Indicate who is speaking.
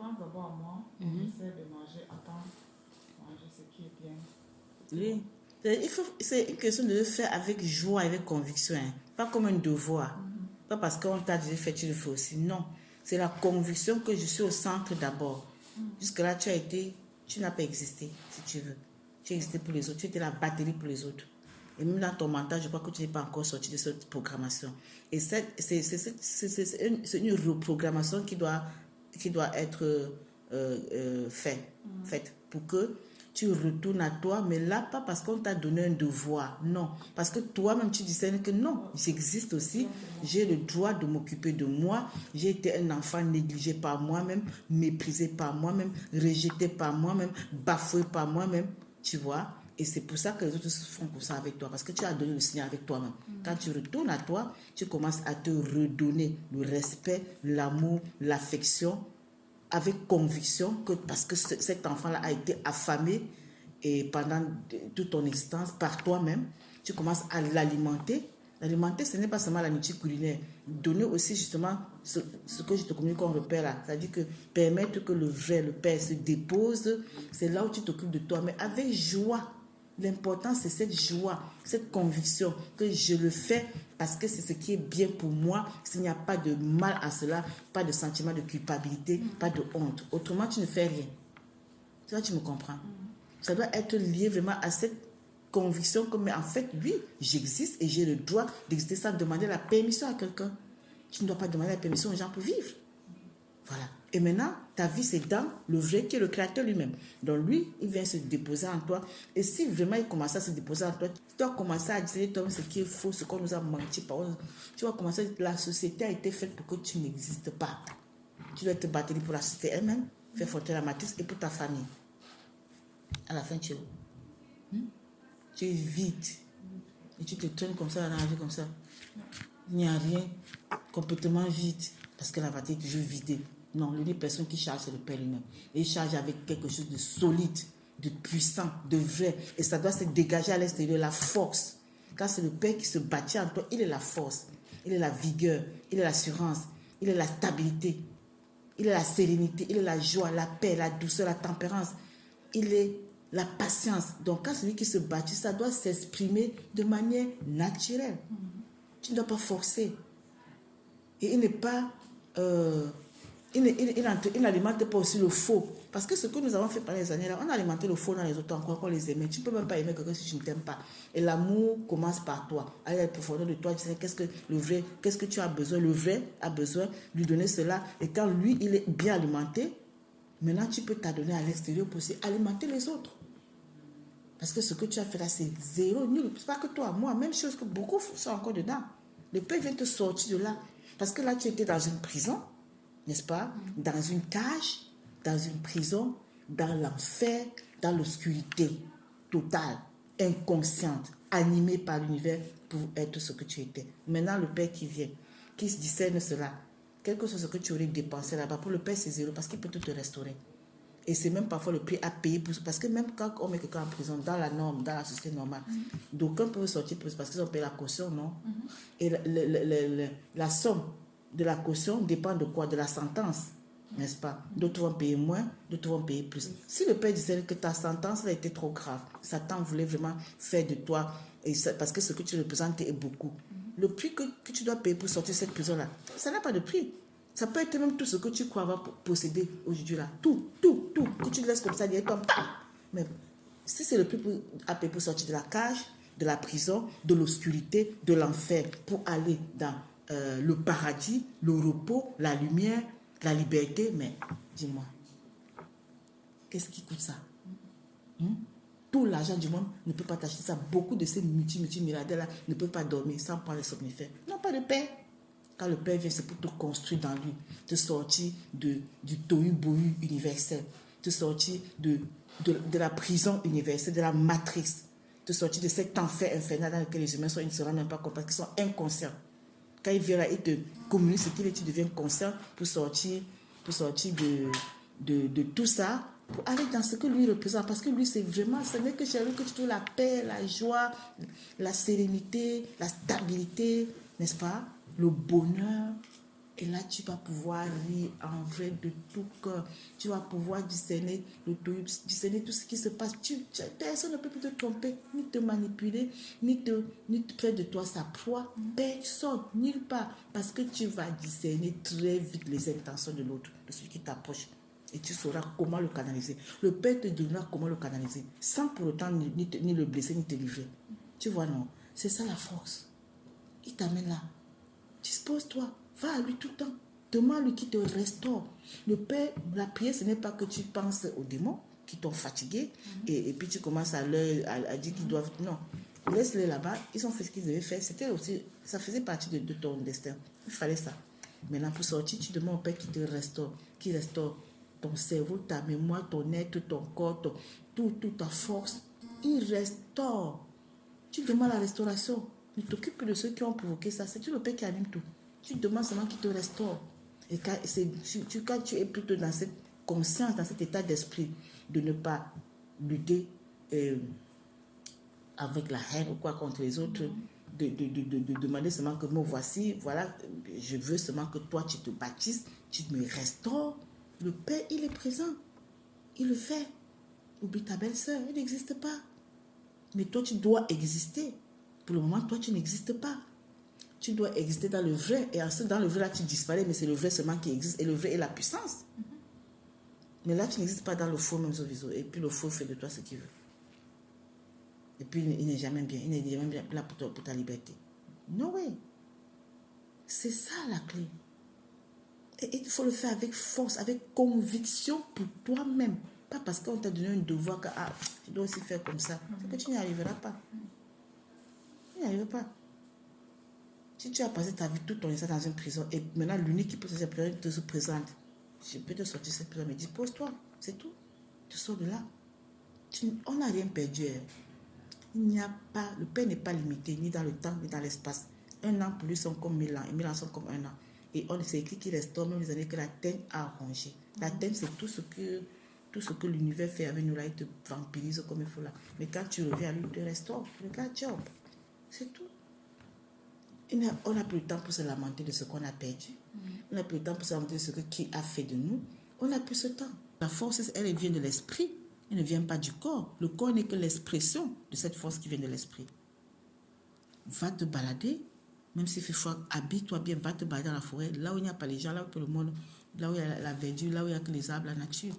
Speaker 1: pense d'abord à moi. J'essaie de manger, attendre, manger ce qui est bien.
Speaker 2: Oui. C'est une question de le faire avec joie, avec conviction. Hein. Pas comme un devoir. Pas parce qu'on t'a dit fait, tu le fais aussi. Non. C'est la conviction que je suis au centre d'abord. Jusque-là, tu n'as pas existé, si tu veux. Tu existais pour les autres. Tu étais la batterie pour les autres. Et même dans ton mental, je crois que tu n'es pas encore sorti de cette programmation. Et c'est une reprogrammation qui doit être faite pour que tu retournes à toi, mais là, pas parce qu'on t'a donné un devoir, non. Parce que toi-même, tu discernes que non, j'existe aussi, j'ai le droit de m'occuper de moi, j'ai été un enfant négligé par moi-même, méprisé par moi-même, rejeté par moi-même, bafoué par moi-même, tu vois. Et c'est pour ça que les autres font comme ça avec toi, parce que tu as donné le signal avec toi-même. Quand tu retournes à toi, tu commences à te redonner le respect, l'amour, l'affection, avec conviction, que parce que cet enfant-là a été affamé et pendant toute ton existence par toi-même, tu commences à l'alimenter. L'alimenter, ce n'est pas seulement la nourriture culinaire. Donner aussi justement ce que je te communique comme repère là. C'est-à-dire que permettre que le père se dépose, c'est là où tu t'occupes de toi, mais avec joie. L'important, c'est cette joie, cette conviction que je le fais parce que c'est ce qui est bien pour moi. S'il n'y a pas de mal à cela, pas de sentiment de culpabilité, pas de honte. Autrement, tu ne fais rien. Ça, tu me comprends. Ça doit être lié vraiment à cette conviction que, mais en fait, oui, j'existe et j'ai le droit d'exister sans demander la permission à quelqu'un. Tu ne dois pas demander la permission aux gens pour vivre. Voilà. Et maintenant, ta vie, c'est dans le vrai qui est le créateur lui-même. Donc lui, il vient se déposer en toi. Et si vraiment il commence à se déposer en toi, tu dois commencer à dire toi ce qui est faux, ce qu'on nous a menti. Tu vas commencer à dire la société a été faite pour que tu n'existes pas. Tu dois te battre pour la société elle-même, faire fonctionner la matrice et pour ta famille. À la fin, tu es où? Tu es vide. Et tu te traînes comme ça dans la vie comme ça. Il n'y a rien, complètement vide. Parce que la matrice est toujours vidée. Non, l'unique personne qui charge, c'est le Père lui-même. Et il charge avec quelque chose de solide, de puissant, de vrai. Et ça doit se dégager à l'extérieur, la force. Quand c'est le Père qui se bâtit en toi, il est la force, il est la vigueur, il est l'assurance, il est la stabilité, il est la sérénité, il est la joie, la paix, la douceur, la tempérance. Il est la patience. Donc quand c'est lui qui se bâtit, ça doit s'exprimer de manière naturelle. Tu ne dois pas forcer. Et il n'est pas... il n'alimente pas aussi le faux. Parce que ce que nous avons fait pendant les années là, on a alimenté le faux dans les autres, encore qu'on les aimait. Tu ne peux même pas aimer quelqu'un si tu ne t'aimes pas. Et l'amour commence par toi. Aller à la profondeur de toi, tu sais qu'est-ce que le vrai, qu'est-ce que tu as besoin. Le vrai a besoin de lui donner cela. Et quand lui, il est bien alimenté, maintenant tu peux t'adonner à l'extérieur pour aussi alimenter les autres. Parce que ce que tu as fait là, c'est zéro, nul. C'est pas que toi, moi, même chose que beaucoup sont encore dedans. Le Père vient te sortir de là. Parce que là, tu étais dans une prison, n'est-ce pas? Dans une cage, dans une prison, dans l'enfer, dans l'obscurité totale, inconsciente, animée par l'univers pour être ce que tu étais. Maintenant, le Père qui vient, qui se discerne cela, quel que soit ce que tu aurais dépensé là-bas, pour le Père, c'est zéro parce qu'il peut tout te restaurer. Et c'est même parfois le prix à payer pour, parce que même quand on met quelqu'un en prison, dans la norme, dans la société normale, d'aucuns peuvent sortir parce qu'ils ont payé la caution, non? Et la somme de la caution dépend de quoi? De la sentence, n'est-ce pas? D'autres vont payer moins, d'autres vont payer plus. Si le Père disait que ta sentence a été trop grave, Satan voulait vraiment faire de toi, parce que ce que tu représentes est beaucoup. Le prix que tu dois payer pour sortir de cette prison-là, ça n'a pas de prix. Ça peut être même tout ce que tu crois avoir possédé aujourd'hui là. Tout, que tu laisses comme ça, comme mais si c'est le prix à payer pour sortir de la cage, de la prison, de l'obscurité, de l'enfer, pour aller dans le paradis, le repos, la lumière, la liberté, mais dis-moi, qu'est-ce qui coûte ça? Tout l'argent du monde ne peut pas t'acheter ça. Beaucoup de ces multimilliardaires là ne peuvent pas dormir sans prendre les somnifères. Non, pas de paix. Quand le Père vient, c'est pour te construire dans lui, te sortir du tohu-bohu universel, te sortir de la prison universelle, de la matrice, te sortir de cet enfer infernal dans lequel les humains sont, ils ne se rendent même pas compte parce qu'ils sont inconscients. Quand il vient là, il te communique ce qu'il est, tu deviens conscient pour sortir de tout ça, pour aller dans ce que lui représente. Parce que lui, c'est vraiment, ce n'est que chez lui que tu trouves la paix, la joie, la sérénité, la stabilité, n'est-ce pas? Le bonheur, Et là, tu vas pouvoir rire en vrai de tout cœur. Tu vas pouvoir discerner discerner tout ce qui se passe. Personne ne peut plus te tromper, ni te manipuler, ni te faire de toi sa proie. Personne, nulle part. Parce que tu vas discerner très vite les intentions de l'autre, de celui qui t'approche. Et tu sauras comment le canaliser. Le Père te donnera comment le canaliser, sans pour autant ni le blesser, ni te livrer. Tu vois, non? C'est ça la force. Il t'amène là. Dispose-toi. Va à lui tout le temps. Demande-lui qu'il te restaure. Le Père, la prière, ce n'est pas que tu penses aux démons qui t'ont fatigué et puis tu commences à dire qu'ils doivent... Non. Laisse-les là-bas. Ils ont fait ce qu'ils devaient faire. C'était aussi... Ça faisait partie de ton destin. Il fallait ça. Maintenant, pour sortir, tu demandes au Père qu'il te restaure. Qu'il restaure ton cerveau, ta mémoire, ton être, ton corps, toute ta force. Il restaure. Tu demandes la restauration. Ne t'occupe plus de ceux qui ont provoqué ça. C'est le Père qui anime tout. Tu demandes seulement qu'il te restaure. Et quand tu es plutôt dans cette conscience, dans cet état d'esprit de ne pas lutter avec la haine ou quoi contre les autres, de demander seulement que moi voici, voilà, je veux seulement que toi tu te bâtisses, tu me restaures. Le Père, il est présent. Il le fait. Oublie ta belle-sœur, elle n'existe pas. Mais toi, tu dois exister. Pour le moment, toi, tu n'existes pas. Tu dois exister dans le vrai. Et ensuite, dans le vrai, là, tu disparais, mais c'est le vrai seulement qui existe. Et le vrai est la puissance. Mais là, tu n'existes pas dans le faux, même sowieso. Et puis, le faux fait de toi ce qu'il veut. Et puis, il n'est jamais bien. Il n'est jamais bien là pour ta liberté. No way. C'est ça, la clé. Et il faut le faire avec force, avec conviction pour toi-même. Pas parce qu'on t'a donné un devoir que tu dois aussi faire comme ça. C'est que tu n'y arriveras pas. Tu n'y arriveras pas. Si tu as passé ta vie toute ton instant dans une prison et maintenant l'unique qui peut se présenter te se présente, je peux te sortir cette prison, mais dispose-toi, c'est tout. Tu sors de là. On n'a rien perdu. Il n'y a pas, le Père n'est pas limité ni dans le temps ni dans l'espace. Un an pour lui sont comme 1000 ans et 1000 ans sont comme un an. Et on s'est écrit qu'il restaure même les années que la terre a rongé. La terre, c'est tout ce que l'univers fait avec nous là, il te vampirise comme il faut là. Mais quand tu reviens à lui, il te restaure. Regarde Job. C'est tout. On n'a plus le temps pour se lamenter de ce qu'on a perdu. On n'a plus le temps pour se lamenter de ce qui a fait de nous. On n'a plus ce temps. La force, elle vient de l'esprit. Elle ne vient pas du corps. Le corps n'est que l'expression de cette force qui vient de l'esprit. Va te balader, même s'il fait froid, habille-toi bien, va te balader dans la forêt, là où il n'y a pas les gens, là où tout le monde, là où il y a la verdure, là où il n'y a que les arbres, la nature.